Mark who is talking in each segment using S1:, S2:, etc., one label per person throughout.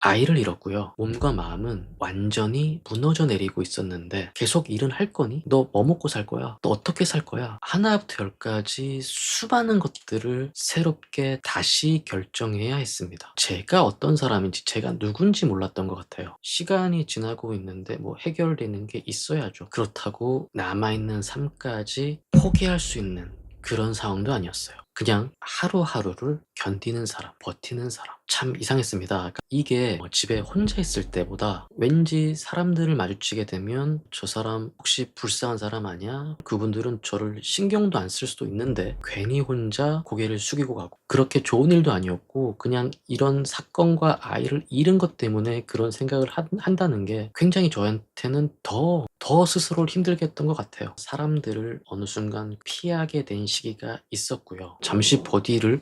S1: 아이를 잃었고요. 몸과 마음은 완전히 무너져 내리고 있었는데 계속 일은 할 거니? 너 뭐 먹고 살 거야? 너 어떻게 살 거야? 하나부터 열까지 수많은 것들을 새롭게 다시 결정해야 했습니다. 제가 어떤 사람인지 제가 누군지 몰랐던 것 같아요. 시간이 지나고 있는데 뭐 해결되는 게 있어야죠. 그렇다고 남아있는 삶까지 포기할 수 있는 그런 상황도 아니었어요. 그냥 하루하루를 견디는 사람, 버티는 사람. 참 이상했습니다. 그러니까 이게 집에 혼자 있을 때보다 왠지 사람들을 마주치게 되면 저 사람 혹시 불쌍한 사람 아니야? 그분들은 저를 신경도 안 쓸 수도 있는데 괜히 혼자 고개를 숙이고 가고, 그렇게 좋은 일도 아니었고 그냥 이런 사건과 아이를 잃은 것 때문에 그런 생각을 한다는 게 굉장히 저한테는 더 스스로를 힘들게 했던 것 같아요. 사람들을 어느 순간 피하게 된 시기가 있었고요. 잠시 버디를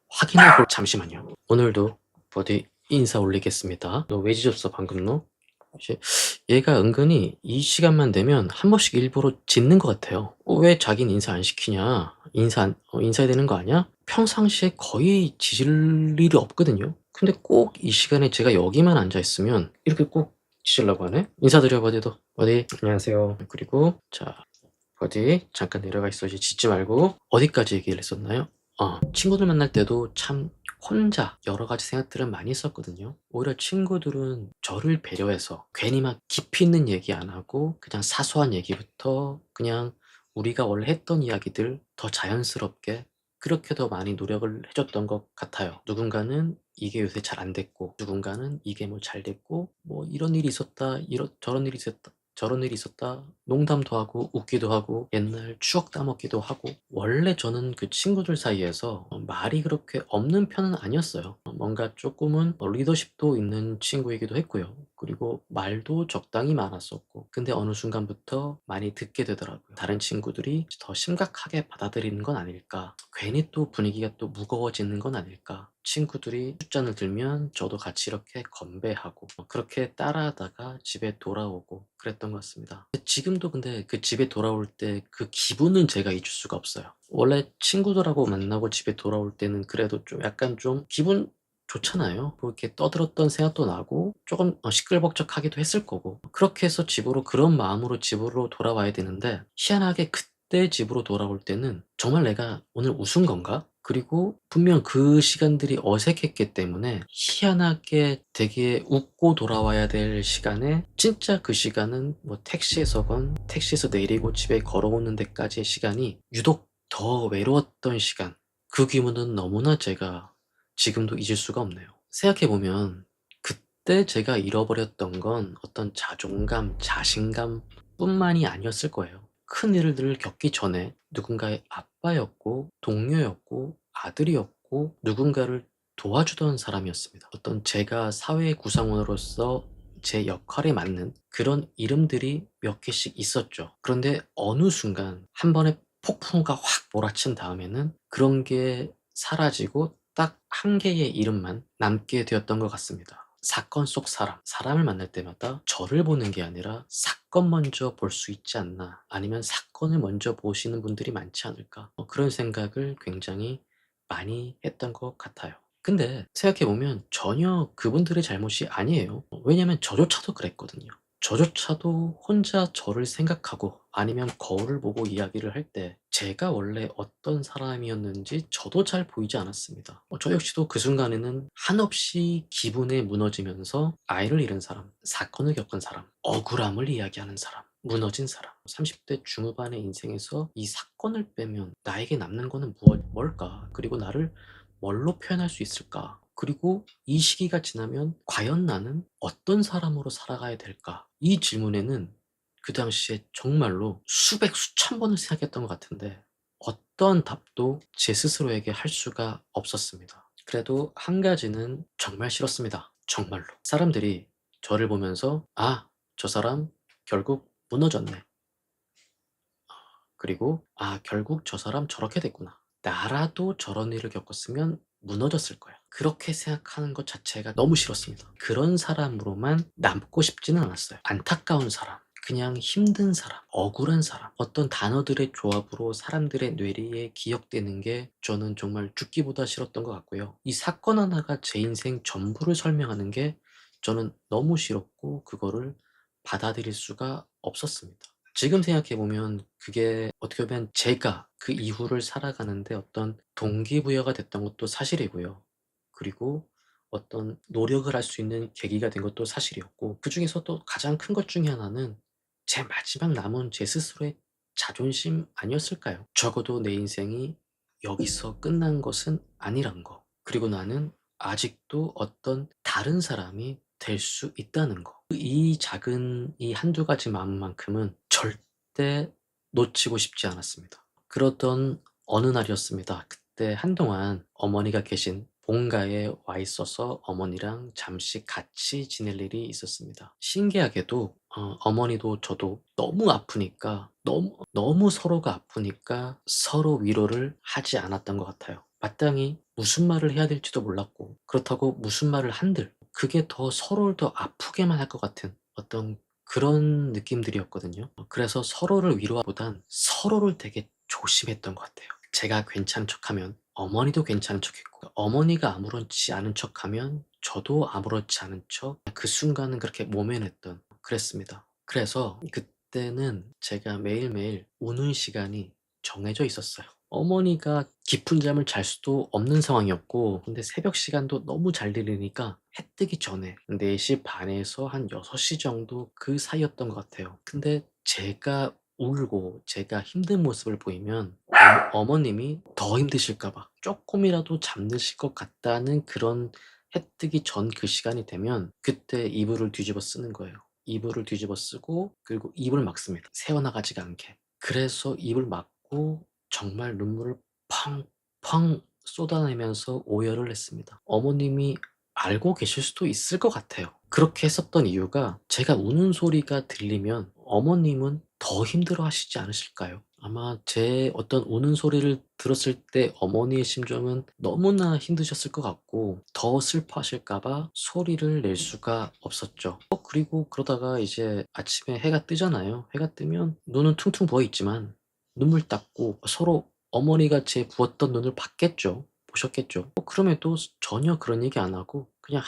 S1: 확인하고 잠시만요. 오늘도 버디 인사 올리겠습니다. 너 왜 짖었어 방금 너? 이제 얘가 은근히 이 시간만 되면 한 번씩 일부러 짖는 것 같아요. 왜 자긴 인사 안 시키냐? 인사해야 되는 거 아니야? 평상시에 거의 짖을 일이 없거든요. 근데 꼭 이 시간에 제가 여기만 앉아 있으면 이렇게 꼭 짖으려고 하네? 인사드려 버디도. 버디 안녕하세요. 그리고 자 버디 잠깐 내려가 있어. 이제 짖지 말고. 어디까지 얘기를 했었나요? 친구들 만날 때도 참 혼자 여러 가지 생각들을 많이 했었거든요. 오히려 친구들은 저를 배려해서 괜히 막 깊이 있는 얘기 안 하고 그냥 사소한 얘기부터 그냥 우리가 원래 했던 이야기들 더 자연스럽게 그렇게 더 많이 노력을 해줬던 것 같아요. 누군가는 이게 요새 잘 안 됐고, 누군가는 이게 뭐 잘 됐고, 뭐 이런 일이 있었다, 저런 일이 있었다, 농담도 하고 웃기도 하고 옛날 추억 따먹기도 하고. 원래 저는 그 친구들 사이에서 말이 그렇게 없는 편은 아니었어요. 뭔가 조금은 리더십도 있는 친구이기도 했고요. 그리고 말도 적당히 많았었고. 근데 어느 순간부터 많이 듣게 되더라고요. 다른 친구들이 더 심각하게 받아들이는 건 아닐까, 괜히 또 분위기가 또 무거워지는 건 아닐까, 친구들이 숫잔을 들면 저도 같이 이렇게 건배하고 그렇게 따라하다가 집에 돌아오고 그랬던 것 같습니다. 지금도 근데 그 집에 돌아올 때 그 기분은 제가 잊을 수가 없어요. 원래 친구들하고 만나고 집에 돌아올 때는 그래도 좀 약간 좀 기분 좋잖아요. 그렇게 떠들었던 생각도 나고 조금 시끌벅적하기도 했을 거고, 그렇게 해서 집으로 그런 마음으로 집으로 돌아와야 되는데 희한하게 그때 집으로 돌아올 때는 정말 '내가 오늘 웃은 건가?' 그리고 분명 그 시간들이 어색했기 때문에 희한하게 되게 웃고 돌아와야 될 시간에, 진짜 그 시간은 뭐 택시에서건 택시에서 내리고 집에 걸어오는 데까지의 시간이 유독 더 외로웠던 시간. 그 기분은 너무나 제가 지금도 잊을 수가 없네요. 생각해 보면 그때 제가 잃어버렸던 건 어떤 자존감, 자신감뿐만이 아니었을 거예요. 큰 일들을 겪기 전에 누군가의 아빠였고 동료였고 아들이었고 누군가를 도와주던 사람이었습니다. 어떤 제가 사회 구성원으로서 제 역할에 맞는 그런 이름들이 몇 개씩 있었죠. 그런데 어느 순간 한 번에 폭풍우가 확 몰아친 다음에는 그런 게 사라지고 딱 한 개의 이름만 남게 되었던 것 같습니다. 사건 속 사람. 사람을 만날 때마다 저를 보는 게 아니라 사건 먼저 볼 수 있지 않나, 아니면 사건을 먼저 보시는 분들이 많지 않을까, 그런 생각을 굉장히 많이 했던 것 같아요. 근데 생각해보면 전혀 그분들의 잘못이 아니에요. 왜냐면 저조차도 그랬거든요. 저조차도 혼자 저를 생각하고 아니면 거울을 보고 이야기를 할 때 제가 원래 어떤 사람이었는지 저도 잘 보이지 않았습니다. 저 역시도 그 순간에는 한없이 기분에 무너지면서 아이를 잃은 사람, 사건을 겪은 사람, 억울함을 이야기하는 사람, 무너진 사람, 30대 중후반의 인생에서 이 사건을 빼면 나에게 남는 거는 뭘까? 그리고 나를 뭘로 표현할 수 있을까? 그리고 이 시기가 지나면 과연 나는 어떤 사람으로 살아가야 될까? 이 질문에는 그 당시에 정말로 수백 수천 번을 생각했던 것 같은데 어떤 답도 제 스스로에게 할 수가 없었습니다. 그래도 한 가지는 정말 싫었습니다. 정말로. 사람들이 저를 보면서 '아, 저 사람 결국 무너졌네.' 그리고 '아, 결국 저 사람 저렇게 됐구나. 나라도 저런 일을 겪었으면 무너졌을 거야.' 그렇게 생각하는 것 자체가 너무 싫었습니다. 그런 사람으로만 남고 싶지는 않았어요. 안타까운 사람, 그냥 힘든 사람, 억울한 사람, 어떤 단어들의 조합으로 사람들의 뇌리에 기억되는 게 저는 정말 죽기보다 싫었던 것 같고요. 이 사건 하나가 제 인생 전부를 설명하는 게 저는 너무 싫었고 그거를 받아들일 수가 없었습니다. 지금 생각해 보면 그게 어떻게 보면 제가 그 이후를 살아가는데 어떤 동기부여가 됐던 것도 사실이고요. 그리고 어떤 노력을 할 수 있는 계기가 된 것도 사실이었고, 그중에서 또 가장 큰 것 중에 하나는 제 마지막 남은 제 스스로의 자존심 아니었을까요? 적어도 내 인생이 여기서 끝난 것은 아니란 거. 그리고 나는 아직도 어떤 다른 사람이 될 수 있다는 거. 이 작은 이 한두 가지 마음만큼은 절대 놓치고 싶지 않았습니다. 그러던 어느 날이었습니다. 그때 한동안 어머니가 계신 본가에 와 있어서 어머니랑 잠시 같이 지낼 일이 있었습니다. 신기하게도 어머니도 저도 너무 아프니까, 너무 서로가 아프니까 서로 위로를 하지 않았던 것 같아요. 마땅히 무슨 말을 해야 될지도 몰랐고, 그렇다고 무슨 말을 한들 그게 더 서로를 더 아프게만 할 것 같은 어떤 그런 느낌들이었거든요. 그래서 서로를 위로하보단 서로를 되게 조심했던 것 같아요. 제가 괜찮은 척하면 어머니도 괜찮은 척했고, 어머니가 아무렇지 않은 척하면 저도 아무렇지 않은 척, 그 순간은 그렇게 모면했던, 그랬습니다. 그래서 그때는 제가 매일매일 우는 시간이 정해져 있었어요. 어머니가 깊은 잠을 잘 수도 없는 상황이었고, 근데 새벽 시간도 너무 잘 들리니까 해 뜨기 전에 4시 반에서 한 6시 정도 그 사이였던 것 같아요. 근데 제가 울고 제가 힘든 모습을 보이면 어머님이 더 힘드실까 봐, 쪼끔이라도 잠드실 것 같다는 그런, 해 뜨기 전 그 시간이 되면 그때 이불을 뒤집어 쓰는 거예요. 이불을 뒤집어 쓰고, 그리고 입을 막습니다, 새어나가지가 않게. 그래서 입을 막고 정말 눈물을 펑펑 쏟아내면서 오열을 했습니다. 어머님이 알고 계실 수도 있을 것 같아요. 그렇게 했었던 이유가, 제가 우는 소리가 들리면 어머님은 더 힘들어하시지 않으실까요? 아마 제 어떤 우는 소리를 들었을 때 어머니의 심정은 너무나 힘드셨을 것 같고, 더 슬퍼하실까 봐 소리를 낼 수가 없었죠. 그리고 그러다가 이제 아침에 해가 뜨잖아요. 해가 뜨면 눈은 퉁퉁 부어 있지만 눈물 닦고 서로, 어머니가 제 부었던 눈을 봤겠죠. 보셨겠죠. 그럼에도 전혀 그런 얘기 안 하고 그냥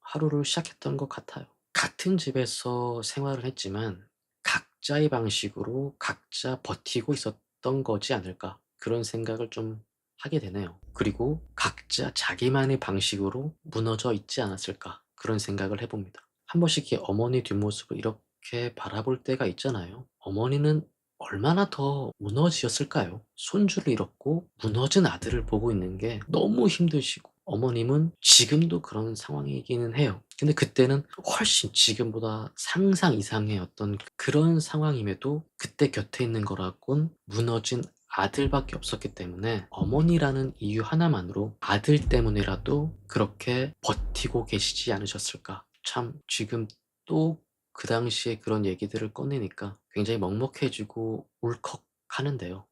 S1: 하루를 시작했던 것 같아요. 같은 집에서 생활을 했지만 각자의 방식으로 각자 버티고 있었던 거지 않을까, 그런 생각을 좀 하게 되네요. 그리고 각자 자기만의 방식으로 무너져 있지 않았을까, 그런 생각을 해봅니다. 한 번씩 이렇게 어머니 뒷모습을 이렇게 바라볼 때가 있잖아요. 어머니는 얼마나 더 무너지셨을까요? 손주를 잃었고 무너진 아들을 보고 있는 게 너무 힘드시고, 어머님은 지금도 그런 상황이기는 해요. 근데 그때는 훨씬 지금보다 상상 이상의 어떤 그런 상황임에도 그때 곁에 있는 거라곤 무너진 아들밖에 없었기 때문에, 어머니라는 이유 하나만으로 아들 때문에라도 그렇게 버티고 계시지 않으셨을까. 참 지금 또 그 당시에 그런 얘기들을 꺼내니까 굉장히 먹먹해지고 울컥하는데요.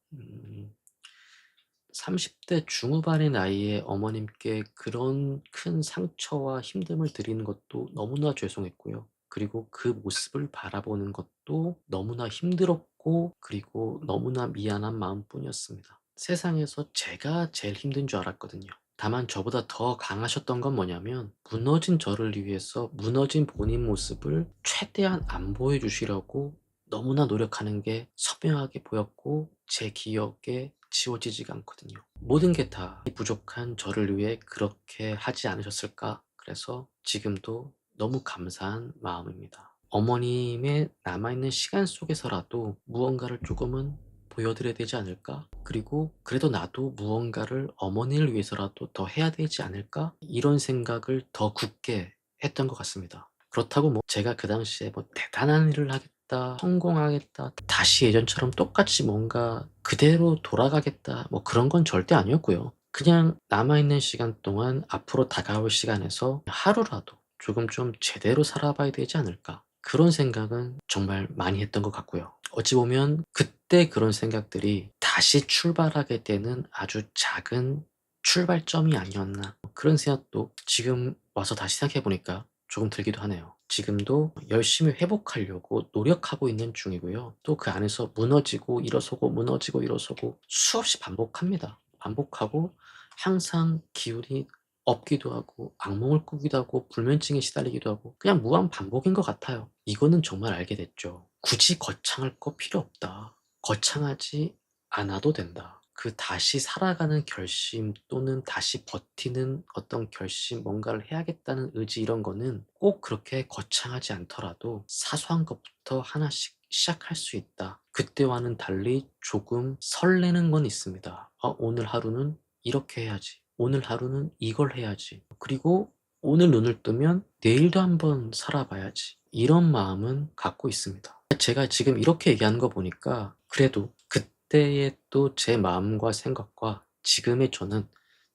S1: 30대 중후반의 나이에 어머님께 그런 큰 상처와 힘듦을 드리는 것도 너무나 죄송했고요. 그리고 그 모습을 바라보는 것도 너무나 힘들었고, 그리고 너무나 미안한 마음뿐이었습니다. 세상에서 제가 제일 힘든 줄 알았거든요. 다만 저보다 더 강하셨던 건 뭐냐면, 무너진 저를 위해서 무너진 본인 모습을 최대한 안 보여주시려고 너무나 노력하는 게 선명하게 보였고, 제 기억에 지워지지가 않거든요. 모든 게 다 부족한 저를 위해 그렇게 하지 않으셨을까? 그래서 지금도 너무 감사한 마음입니다. 어머님의 남아있는 시간 속에서라도 무언가를 조금은 보여드려야 되지 않을까? 그리고 그래도 나도 무언가를 어머니를 위해서라도 더 해야 되지 않을까? 이런 생각을 더 굳게 했던 것 같습니다. 그렇다고 뭐 제가 그 당시에 뭐 대단한 일을 하겠다, 성공하겠다, 다시 예전처럼 똑같이 뭔가 그대로 돌아가겠다, 뭐 그런 건 절대 아니었고요. 그냥 남아있는 시간 동안 앞으로 다가올 시간에서 하루라도 조금 좀 제대로 살아봐야 되지 않을까, 그런 생각은 정말 많이 했던 것 같고요. 어찌 보면 그때 그런 생각들이 다시 출발하게 되는 아주 작은 출발점이 아니었나, 그런 생각도 지금 와서 다시 생각해 보니까 조금 들기도 하네요. 지금도 열심히 회복하려고 노력하고 있는 중이고요. 또 그 안에서 무너지고 일어서고 무너지고 일어서고 수없이 반복합니다. 반복하고 항상 기운이 업기도 하고 악몽을 꾸기도 하고 불면증에 시달리기도 하고 그냥 무한 반복인 것 같아요. 이거는 정말 알게 됐죠. '굳이 거창할 거 필요 없다. 거창하지 않아도 된다.' 그 다시 살아가는 결심 또는 다시 버티는 어떤 결심, 뭔가를 해야겠다는 의지 이런 거는 꼭 그렇게 거창하지 않더라도 사소한 것부터 하나씩 시작할 수 있다. 그때와는 달리 조금 설레는 건 있습니다. '오늘 하루는 이렇게 해야지. 오늘 하루는 이걸 해야지. 그리고 오늘 눈을 뜨면 내일도 한번 살아봐야지.' 이런 마음은 갖고 있습니다. 제가 지금 이렇게 얘기하는 거 보니까 그래도 그때의 또 제 마음과 생각과 지금의 저는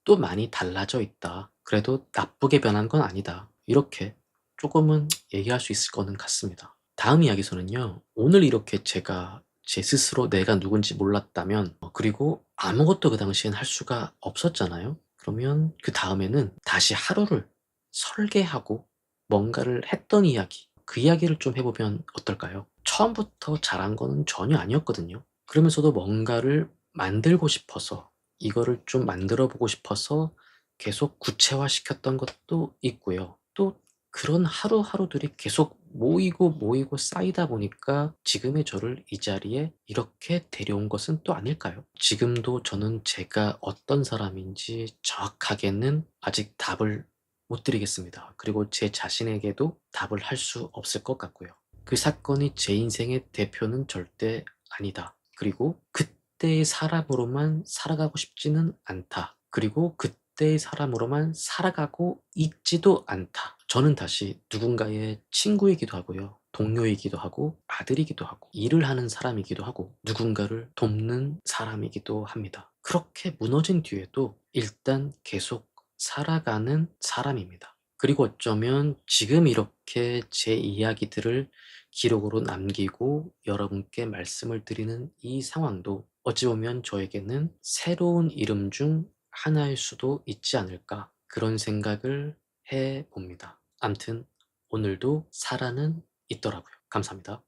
S1: 또 많이 달라져 있다. 그래도 나쁘게 변한 건 아니다. 이렇게 조금은 얘기할 수 있을 거는 같습니다. 다음 이야기에서는요. 오늘 이렇게 제가 제 스스로 내가 누군지 몰랐다면 그리고 아무것도 그 당시엔 할 수가 없었잖아요. 그러면 그다음에는 다시 하루를 설계하고 뭔가를 했던 이야기, 그 이야기를 좀 해 보면 어떨까요? 처음부터 잘한 거는 전혀 아니었거든요. 그러면서도 뭔가를 만들고 싶어서 이거를 좀 만들어 보고 싶어서 계속 구체화시켰던 것도 있고요. 또 그런 하루하루들이 계속 모이고 쌓이다 보니까 지금의 저를 이 자리에 이렇게 데려온 것은 또 아닐까요? 지금도 저는 제가 어떤 사람인지 정확하게는 아직 답을 못 드리겠습니다. 그리고 제 자신에게도 답을 할 수 없을 것 같고요. 그 사건이 제 인생의 대표는 절대 아니다. 그리고 그때의 사람으로만 살아가고 싶지는 않다. 그리고 그때의 사람으로만 살아가고 있지도 않다. 저는 다시 누군가의 친구이기도 하고요. 동료이기도 하고 아들이기도 하고 일을 하는 사람이기도 하고 누군가를 돕는 사람이기도 합니다. 그렇게 무너진 뒤에도 일단 계속 살아가는 사람입니다. 그리고 어쩌면 지금 이렇게 제 이야기들을 기록으로 남기고 여러분께 말씀을 드리는 이 상황도 어찌 보면 저에게는 새로운 이름 중 하나일 수도 있지 않을까 그런 생각을 해 봅니다. 암튼 오늘도 살아는 있더라고요. 감사합니다.